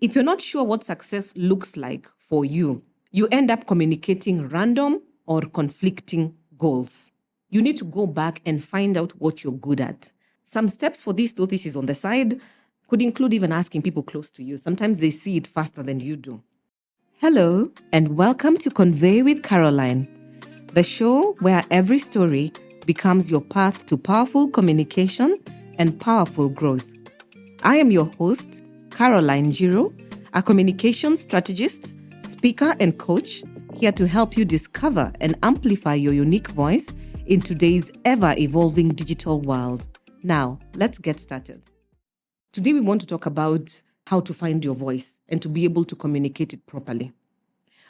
If you're not sure what success looks like for you, you end up communicating random or conflicting goals. You need to go back and find out what you're good at. Some steps for this, though this is on the side, could include even asking people close to you. Sometimes they see it faster than you do. Hello, and welcome to Convey with Caroline, the show where every story becomes your path to powerful communication and powerful growth. I am your host, Caroline Giro, a communication strategist, speaker, and coach, here to help you discover and amplify your unique voice in today's ever-evolving digital world. Now, let's get started. Today, we want to talk about how to find your voice and to be able to communicate it properly.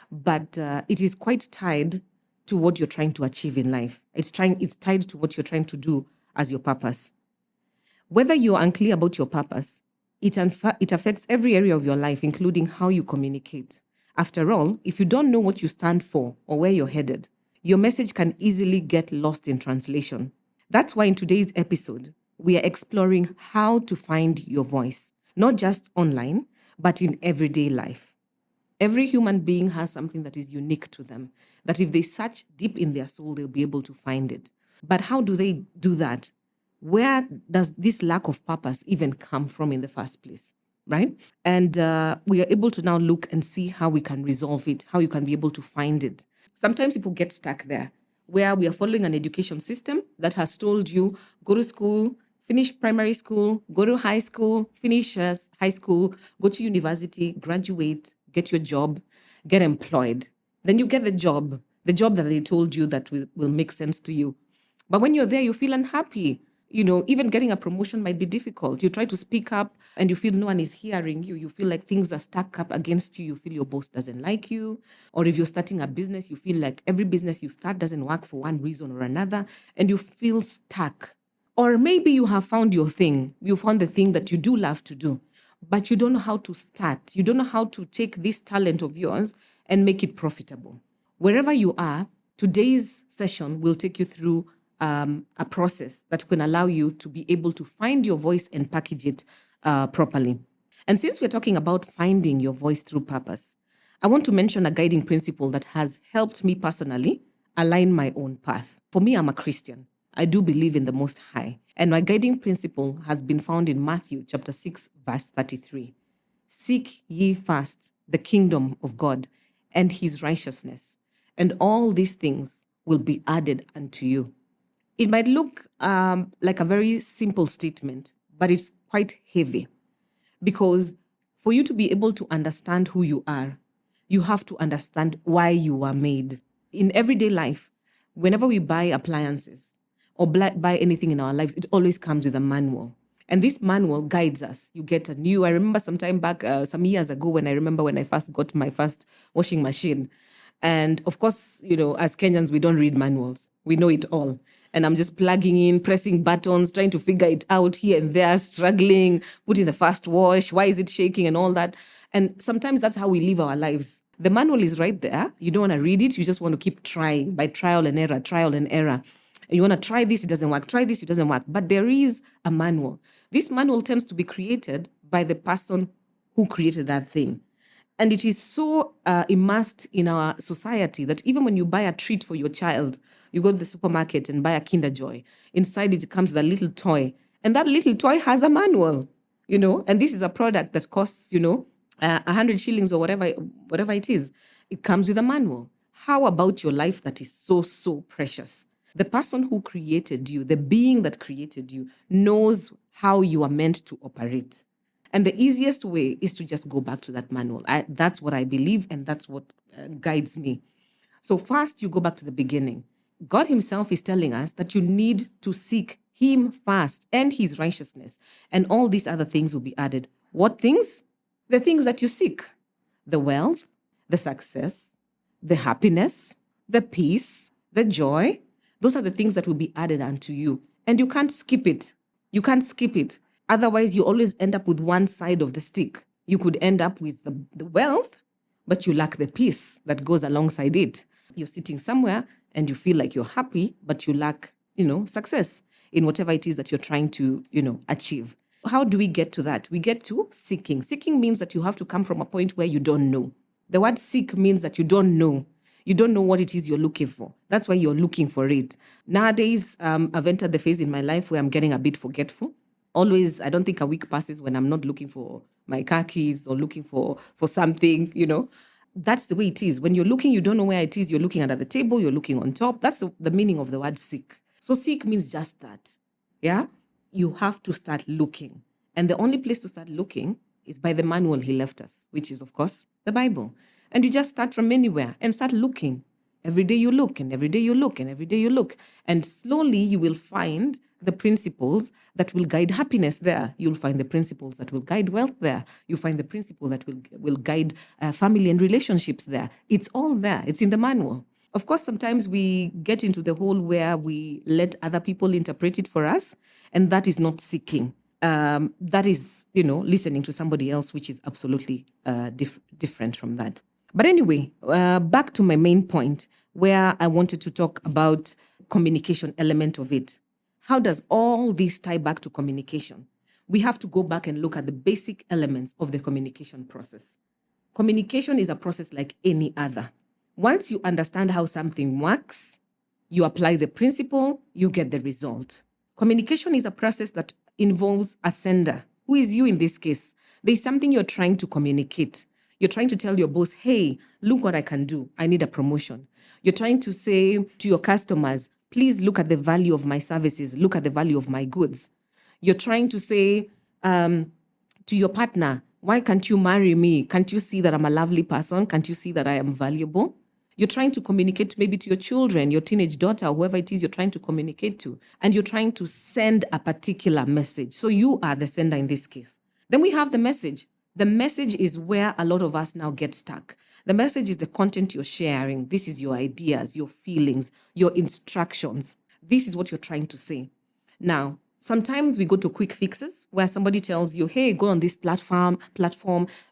But it is quite tied to what you're trying to achieve in life. It's tied to what you're trying to do as your purpose. Whether you're unclear about your purpose, it affects every area of your life, including how you communicate. After all, if you don't know what you stand for or where you're headed, your message can easily get lost in translation. That's why in today's episode, we are exploring how to find your voice, not just online, but in everyday life. Every human being has something that is unique to them, that if they search deep in their soul, they'll be able to find it. But how do they do that? Where does this lack of purpose even come from in the first place, right? And we are able to now look and see how we can resolve it, how you can be able to find it. Sometimes people get stuck there, where we are following an education system that has told you, go to school, finish primary school, go to high school, finish high school, go to university, graduate, get your job, get employed. Then you get the job that they told you that will make sense to you. But when you're there, you feel unhappy. You know, even getting a promotion might be difficult. You try to speak up and you feel no one is hearing you. You feel like things are stacked up against you. You feel your boss doesn't like you. Or if you're starting a business, you feel like every business you start doesn't work for one reason or another, and you feel stuck. Or maybe you have found your thing. You found the thing that you do love to do, but you don't know how to start. You don't know how to take this talent of yours and make it profitable. Wherever you are, today's session will take you through a process that can allow you to be able to find your voice and package it properly. And since we're talking about finding your voice through purpose, I want to mention a guiding principle that has helped me personally align my own path. For me, I'm a Christian. I do believe in the Most High. And my guiding principle has been found in Matthew chapter 6, verse 33. Seek ye first the kingdom of God and his righteousness, and all these things will be added unto you. It might look like a very simple statement, but it's quite heavy, because for you to be able to understand who you are, you have to understand why you were made. In everyday life, whenever we buy appliances or buy anything in our lives, it always comes with a manual. And this manual guides us. You get a new, I remember some time back, some years ago, when I first got my first washing machine. And of course, you know, as Kenyans, we don't read manuals. We know it all. And I'm just plugging in, pressing buttons, trying to figure it out here and there, struggling, putting the first wash, why is it shaking and all that. And sometimes that's how we live our lives. The manual is right there. You don't want to read it. You just want to keep trying by trial and error. And you want to try this, it doesn't work. Try this, it doesn't work. But there is a manual. This manual tends to be created by the person who created that thing. And it is so immersed in our society that even when you buy a treat for your child, you go to the supermarket and buy a Kinder Joy. Inside it comes with a little toy. And that little toy has a manual, you know. And this is a product that costs, 100 shillings or whatever it is. It comes with a manual. How about your life that is so, so precious? The person who created you, the being that created you, knows how you are meant to operate. And the easiest way is to just go back to that manual. That's what I believe, and that's what guides me. So first, you go back to the beginning. God himself is telling us that you need to seek him first and his righteousness, and all these other things will be added. What things? The things that you seek. The wealth, the success, the happiness, the peace, the joy. Those are the things that will be added unto you. And you can't skip it. You can't skip it. Otherwise, you always end up with one side of the stick. You could end up with the wealth, but you lack the peace that goes alongside it. You're sitting somewhere and you feel like you're happy, but you lack, success in whatever it is that you're trying to, achieve. How do we get to that? We get to seeking. Seeking means that you have to come from a point where you don't know. The word seek means that you don't know. You don't know what it is you're looking for. That's why you're looking for it. Nowadays, I've entered the phase in my life where I'm getting a bit forgetful. Always, I don't think a week passes when I'm not looking for my car keys or looking for something, That's the way it is. When you're looking, you don't know where it is. You're looking under the table, you're looking on top. That's the meaning of the word seek. So seek means just that. Yeah? You have to start looking. And the only place to start looking is by the manual he left us, which is, of course, the Bible. And you just start from anywhere and start looking. Every day you look, and every day you look, and every day you look. And slowly you will find the principles that will guide happiness there. You'll find the principles that will guide wealth there. You'll find the principle that will guide family and relationships there. It's all there. It's in the manual. Of course, sometimes we get into the hole where we let other people interpret it for us, and that is not seeking. That is, listening to somebody else, which is absolutely different from that. But anyway, back to my main point where I wanted to talk about communication element of it. How does all this tie back to communication? We have to go back and look at the basic elements of the communication process. Communication is a process like any other. Once you understand how something works, you apply the principle, you get the result. Communication is a process that involves a sender. Who is you in this case? There's something you're trying to communicate. You're trying to tell your boss, hey, look what I can do. I need a promotion. You're trying to say to your customers, please look at the value of my services. Look at the value of my goods. You're trying to say to your partner, why can't you marry me? Can't you see that I'm a lovely person? Can't you see that I am valuable? You're trying to communicate maybe to your children, your teenage daughter, whoever it is you're trying to communicate to, and you're trying to send a particular message. So you are the sender in this case. Then we have the message. The message is where a lot of us now get stuck. The message is the content you're sharing. This is your ideas, your feelings, your instructions. This is what you're trying to say. Now, sometimes we go to quick fixes where somebody tells you, hey, go on this platform,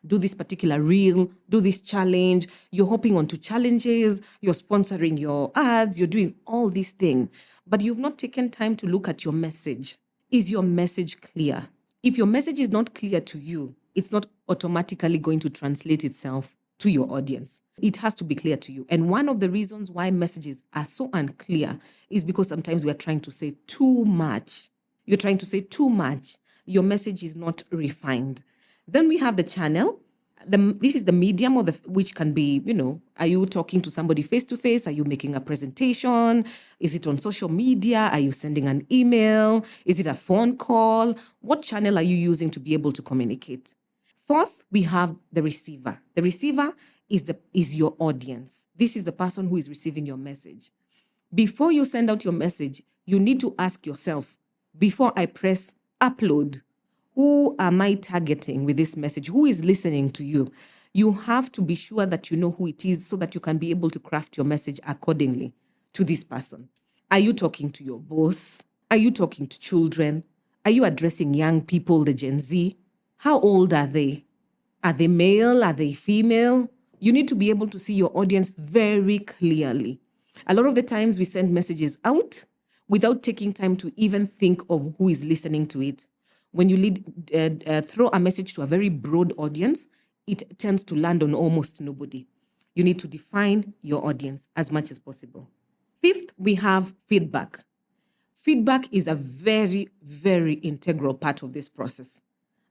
do this particular reel, do this challenge. You're hopping onto challenges, you're sponsoring your ads, you're doing all these things, but you've not taken time to look at your message. Is your message clear? If your message is not clear to you, it's not automatically going to translate itself to your audience. It has to be clear to you. And one of the reasons why messages are so unclear is because sometimes we are trying to say too much. You're trying to say too much. Your message is not refined. Then we have the channel. This is the medium which can be, are you talking to somebody face to face? Are you making a presentation? Is it on social media? Are you sending an email? Is it a phone call? What channel are you using to be able to communicate? Fourth, we have the receiver. The receiver is your audience. This is the person who is receiving your message. Before you send out your message, you need to ask yourself, before I press upload, who am I targeting with this message? Who is listening to you? You have to be sure that you know who it is so that you can be able to craft your message accordingly to this person. Are you talking to your boss? Are you talking to children? Are you addressing young people, the Gen Z? How old are they? Are they male? Are they female? You need to be able to see your audience very clearly. A lot of the times we send messages out without taking time to even think of who is listening to it. When you throw a message to a very broad audience, it tends to land on almost nobody. You need to define your audience as much as possible. Fifth, we have feedback. Feedback is a very, very integral part of this process.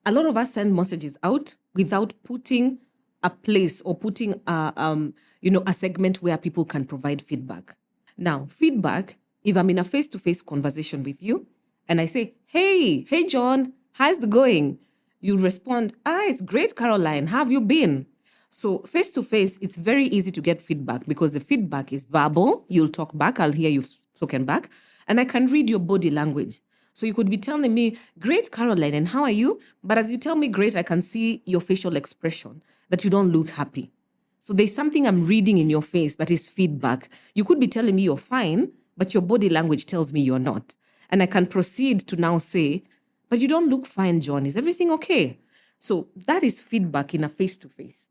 A lot of us send messages out without putting a place or putting a segment where people can provide feedback. Now, feedback, if I'm in a face-to-face conversation with you and I say, hey John, how's it going? You respond, it's great, Caroline, how have you been? So face-to-face, it's very easy to get feedback because the feedback is verbal. You'll talk back, I'll hear you've spoken back, and I can read your body language. So you could be telling me, great, Caroline, and how are you? But as you tell me great, I can see your facial expression, that you don't look happy. So there's something I'm reading in your face that is feedback. You could be telling me you're fine, but your body language tells me you're not. And I can proceed to now say, but you don't look fine, John. Is everything okay? So that is feedback in a face-to-face.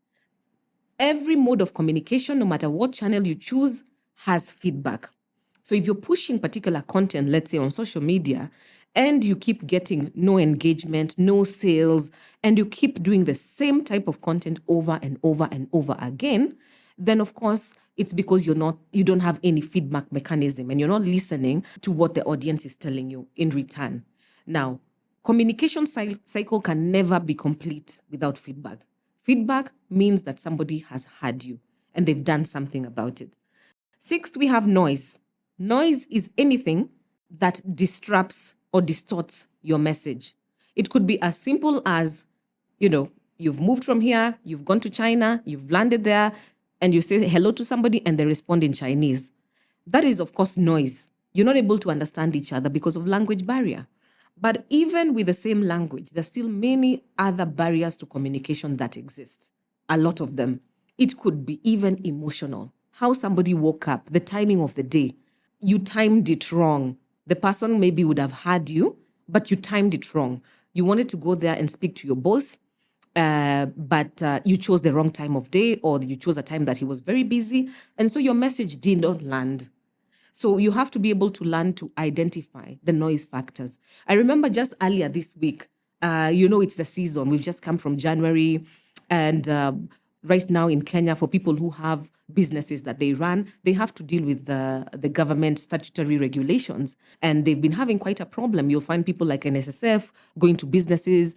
Every mode of communication, no matter what channel you choose, has feedback. So if you're pushing particular content, let's say on social media, and you keep getting no engagement, no sales, and you keep doing the same type of content over and over and over again, then of course it's because you don't have any feedback mechanism and you're not listening to what the audience is telling you in return. Now, communication cycle can never be complete without feedback. Feedback means that somebody has heard you and they've done something about it. Sixth, we have noise. Noise is anything that disrupts or distorts your message. It could be as simple as, you've moved from here, you've gone to China, you've landed there, and you say hello to somebody and they respond in Chinese. That is, of course, noise. You're not able to understand each other because of language barrier. But even with the same language, there's still many other barriers to communication that exist. A lot of them. It could be even emotional. How somebody woke up, the timing of the day. You timed it wrong. The person maybe would have heard you, but you timed it wrong. You wanted to go there and speak to your boss, but you chose the wrong time of day, or you chose a time that he was very busy. And so your message did not land. So you have to be able to learn to identify the noise factors. I remember just earlier this week, it's the season. We've just come from January. And right now in Kenya, for people who have businesses that they run, they have to deal with the government statutory regulations. And they've been having quite a problem. You'll find people like NSSF going to businesses,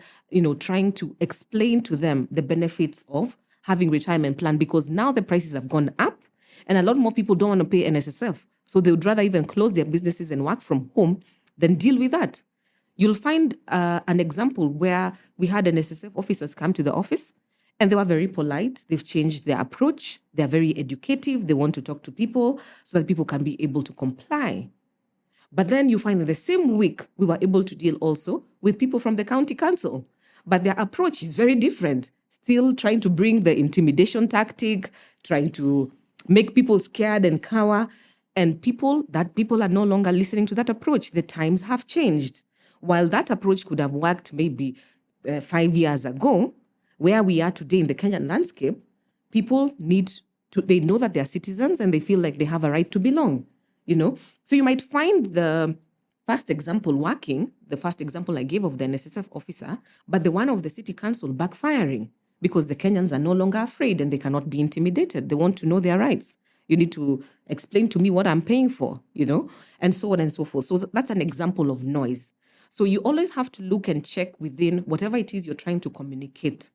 trying to explain to them the benefits of having retirement plan, because now the prices have gone up and a lot more people don't want to pay NSSF. So they would rather even close their businesses and work from home than deal with that. You'll find an example where we had NSSF officers come to the office and they were very polite. They've changed their approach. They're very educative. They want to talk to people so that people can be able to comply. But then you find in the same week, we were able to deal also with people from the county council. But their approach is very different. Still trying to bring the intimidation tactic, trying to make people scared and cower. And people are no longer listening to that approach. The times have changed. While that approach could have worked maybe 5 years ago, where we are today in the Kenyan landscape, people they know that they're citizens and they feel like they have a right to belong, So you might find the first example working, the first example I gave of the NSSF officer, but the one of the city council backfiring because the Kenyans are no longer afraid and they cannot be intimidated. They want to know their rights. You need to explain to me what I'm paying for, and so on and so forth. So that's an example of noise. So you always have to look and check within whatever it is you're trying to communicate,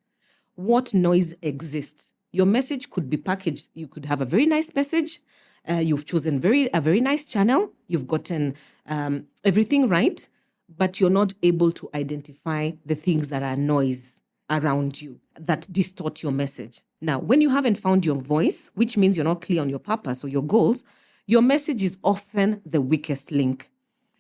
what noise exists. Your message could be packaged. You could have a very nice message. You've chosen a very nice channel. You've gotten everything right, but you're not able to identify the things that are noise around you that distort your message. Now, when you haven't found your voice, which means you're not clear on your purpose or your goals, your message is often the weakest link.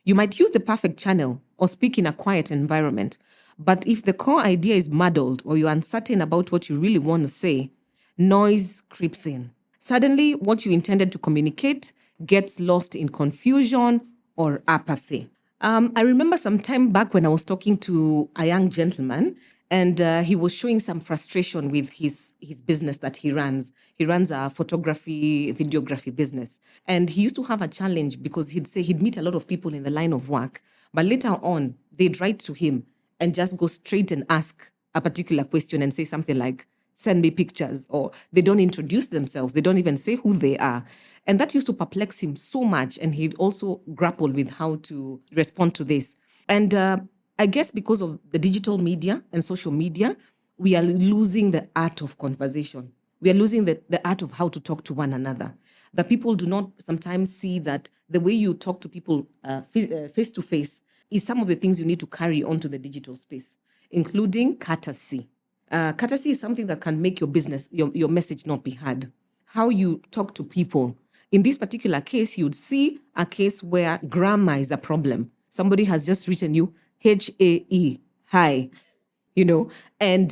You might use the perfect channel or speak in a quiet environment, but if the core idea is muddled or you're uncertain about what you really want to say, noise creeps in. Suddenly, what you intended to communicate gets lost in confusion or apathy. I remember some time back when I was talking to a young gentleman, and he was showing some frustration with his business that he runs. He runs a photography, videography business. And he used to have a challenge because he'd say he'd meet a lot of people in the line of work. But later on, they'd write to him and just go straight and ask a particular question and say something like, send me pictures, or they don't introduce themselves. They don't even say who they are. And that used to perplex him so much. And he'd also grapple with how to respond to this. And I guess because of the digital media and social media, we are losing the art of conversation. We are losing the art of how to talk to one another. That people do not sometimes see that the way you talk to people face to face is some of the things you need to carry onto the digital space, including courtesy. Courtesy is something that can make your message not be heard. How you talk to people. In this particular case, you'd see a case where grammar is a problem. Somebody has just written you HAE, hi, and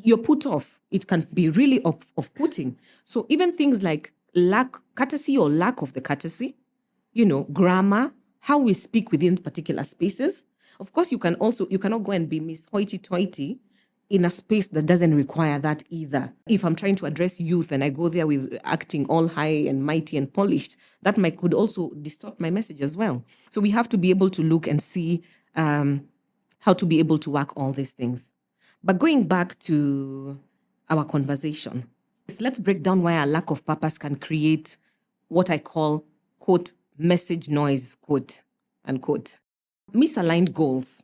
you're put off. It can be really off-putting. So even things like courtesy or lack of the courtesy, grammar, how we speak within particular spaces. Of course, you cannot go and be Miss Hoity-toity in a space that doesn't require that either. If I'm trying to address youth and I go there with acting all high and mighty and polished, that could also distort my message as well. So we have to be able to look and see how to be able to work all these things. But going back to our conversation, let's break down why a lack of purpose can create what I call, quote, message noise, quote, unquote. Misaligned goals.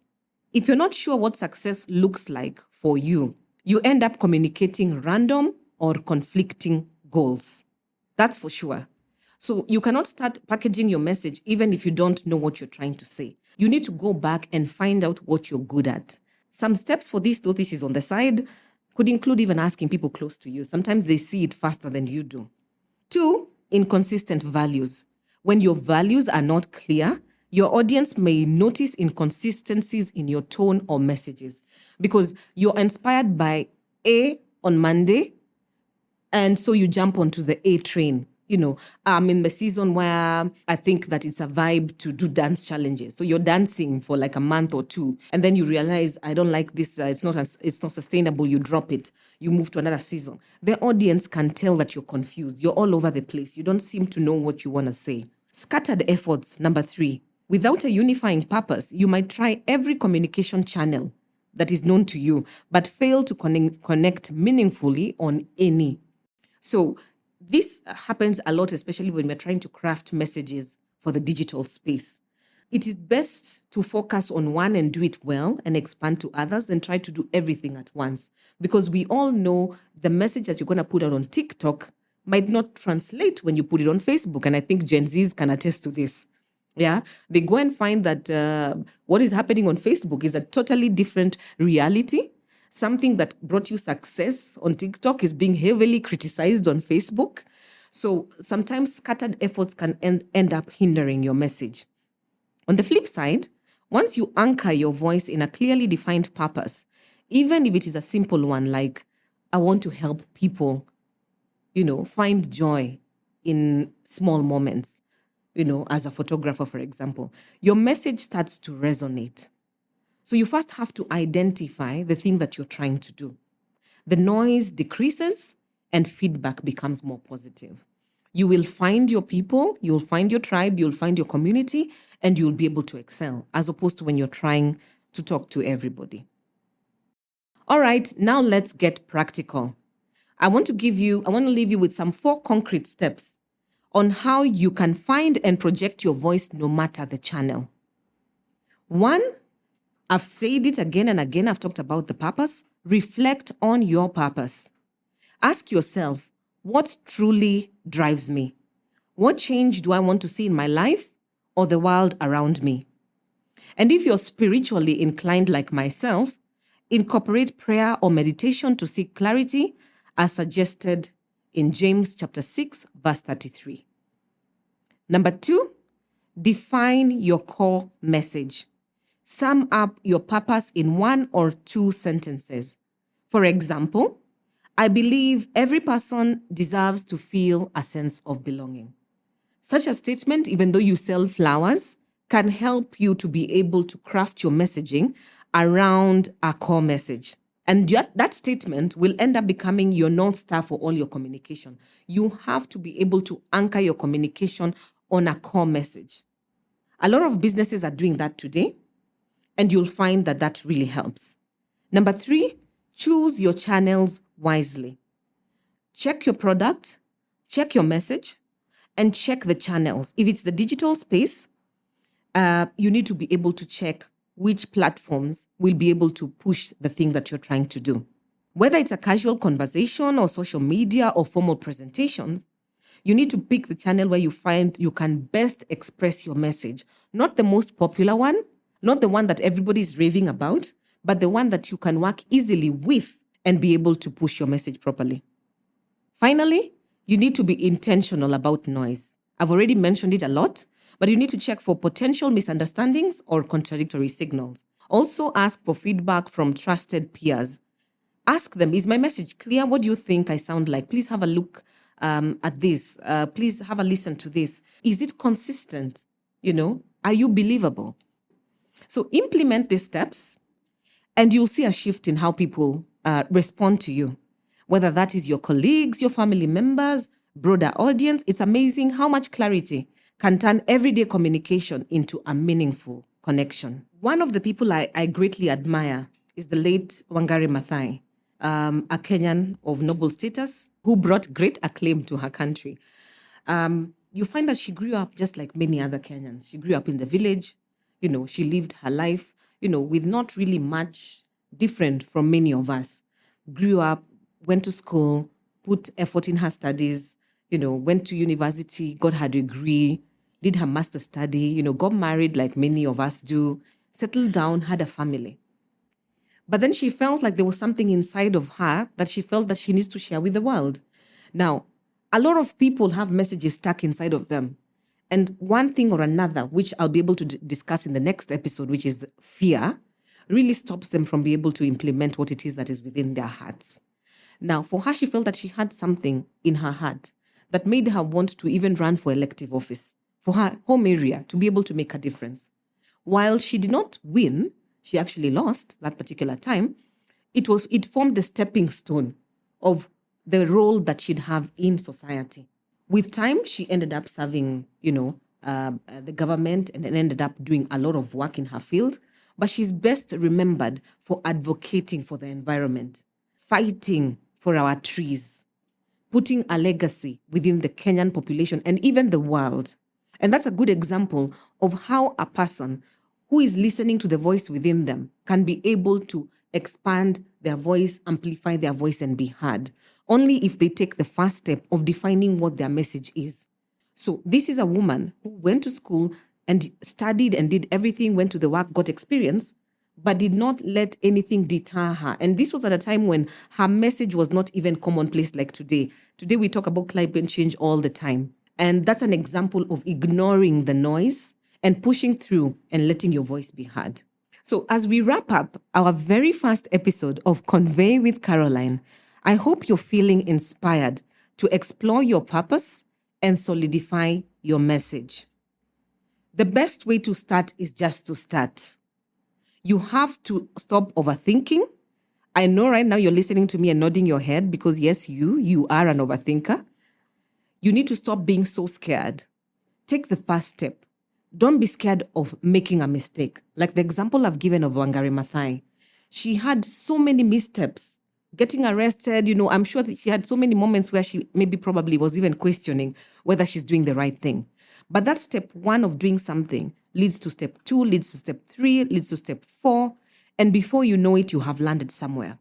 If you're not sure what success looks like for you, you end up communicating random or conflicting goals. That's for sure. So you cannot start packaging your message even if you don't know what you're trying to say. You need to go back and find out what you're good at. Some steps for this, though this is on the side, could include even asking people close to you. Sometimes they see it faster than you do. 2, inconsistent values. When your values are not clear, your audience may notice inconsistencies in your tone or messages because you're inspired by A on Monday, and so you jump onto the A train. I'm in the season where I think that it's a vibe to do dance challenges. So you're dancing for like a month or 2, and then you realize, I don't like this. It's not sustainable. You drop it. You move to another season. The audience can tell that you're confused. You're all over the place. You don't seem to know what you want to say. Scattered efforts, number 3. Without a unifying purpose, you might try every communication channel that is known to you, but fail to connect meaningfully on any. So this happens a lot, especially when we're trying to craft messages for the digital space. It is best to focus on one and do it well and expand to others than try to do everything at once. Because we all know the message that you're going to put out on TikTok might not translate when you put it on Facebook. And I think Gen Zs can attest to this. Yeah, they go and find that what is happening on Facebook is a totally different reality. Something that brought you success on TikTok is being heavily criticized on Facebook. So sometimes scattered efforts can end up hindering your message. On the flip side, once you anchor your voice in a clearly defined purpose, even if it is a simple one like, I want to help people, find joy in small moments, as a photographer, for example, your message starts to resonate. So you first have to identify the thing that you're trying to do. The noise decreases and feedback becomes more positive. You will find your people, you'll find your tribe, you'll find your community, and you'll be able to excel, as opposed to when you're trying to talk to everybody. All right, now let's get practical. I want to leave you with some 4 concrete steps on how you can find and project your voice no matter the channel. 1, I've said it again and again, I've talked about the purpose. Reflect on your purpose. Ask yourself, what truly drives me? What change do I want to see in my life or the world around me? And if you're spiritually inclined like myself, incorporate prayer or meditation to seek clarity as suggested in James chapter 6, verse 33. Number 2, define your core message. Sum up your purpose in 1 or 2 sentences. For example, I believe every person deserves to feel a sense of belonging. Such a statement, even though you sell flowers, can help you to be able to craft your messaging around a core message. And that statement will end up becoming your North Star for all your communication. You have to be able to anchor your communication on a core message. A lot of businesses are doing that today, and you'll find that that really helps. Number 3, choose your channels wisely. Check your product, check your message, and check the channels. If it's the digital space, you need to be able to check which platforms will be able to push the thing that you're trying to do. Whether it's a casual conversation or social media or formal presentations, you need to pick the channel where you find you can best express your message. Not the most popular one, not the one that everybody is raving about, but the one that you can work easily with and be able to push your message properly. Finally, you need to be intentional about noise. I've already mentioned it a lot, but you need to check for potential misunderstandings or contradictory signals. Also ask for feedback from trusted peers. Ask them, is my message clear? What do you think I sound like? Please have a look at this. Please have a listen to this. Is it consistent? Are you believable? So implement these steps and you'll see a shift in how people respond to you. Whether that is your colleagues, your family members, broader audience, it's amazing how much clarity can turn everyday communication into a meaningful connection. One of the people I greatly admire is the late Wangari Maathai, a Kenyan of noble status who brought great acclaim to her country. You find that she grew up just like many other Kenyans. She grew up in the village. She lived her life, with not really much different from many of us. Grew up, went to school, put effort in her studies, went to university, got her degree, did her master's study, got married like many of us do, settled down, had a family. But then she felt like there was something inside of her that she felt that she needs to share with the world. Now, a lot of people have messages stuck inside of them. And one thing or another, which I'll be able to discuss in the next episode, which is fear, really stops them from being able to implement what it is that is within their hearts. Now, for her, she felt that she had something in her heart that made her want to even run for elective office for her home area to be able to make a difference. While she did not win, she actually lost that particular time. It formed the stepping stone of the role that she'd have in society. With time, she ended up serving, the government and ended up doing a lot of work in her field. But she's best remembered for advocating for the environment, fighting for our trees, putting a legacy within the Kenyan population and even the world. And that's a good example of how a person who is listening to the voice within them can be able to expand their voice, amplify their voice, and be heard, only if they take the first step of defining what their message is. So this is a woman who went to school and studied and did everything, went to the work, got experience, but did not let anything deter her. And this was at a time when her message was not even commonplace like today. Today we talk about climate change all the time. And that's an example of ignoring the noise and pushing through and letting your voice be heard. So as we wrap up our very first episode of Convey with Caroline, I hope you're feeling inspired to explore your purpose and solidify your message. The best way to start is just to start. You have to stop overthinking. I know right now you're listening to me and nodding your head because yes, you are an overthinker. You need to stop being so scared. Take the first step. Don't be scared of making a mistake. Like the example I've given of Wangari Maathai. She had so many missteps. Getting arrested, I'm sure that she had so many moments where she probably was even questioning whether she's doing the right thing. But that step 1 of doing something leads to step 2, leads to step 3, leads to step 4. And before you know it, you have landed somewhere.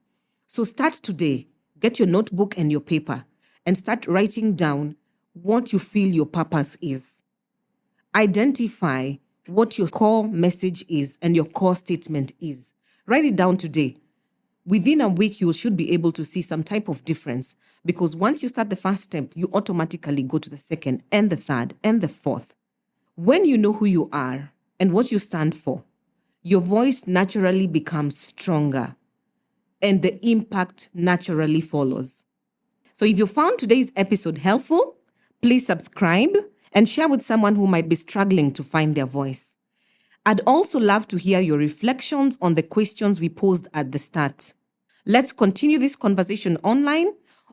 So start today. Get your notebook and your paper and start writing down what you feel your purpose is. Identify what your core message is and your core statement is. Write it down today. Within a week, you should be able to see some type of difference because once you start the first step, you automatically go to the second and the third and the fourth. When you know who you are and what you stand for, your voice naturally becomes stronger and the impact naturally follows. So if you found today's episode helpful, please subscribe and share with someone who might be struggling to find their voice. I'd also love to hear your reflections on the questions we posed at the start. Let's continue this conversation online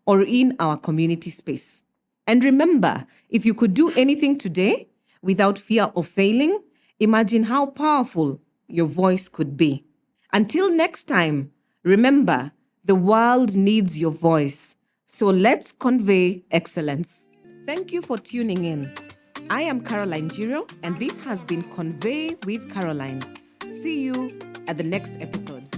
or in our community space. And remember, if you could do anything today without fear of failing, imagine how powerful your voice could be. Until next time, remember, the world needs your voice. So let's convey excellence. Thank you for tuning in. I am Caroline Giro, and this has been Convey with Caroline. See you at the next episode.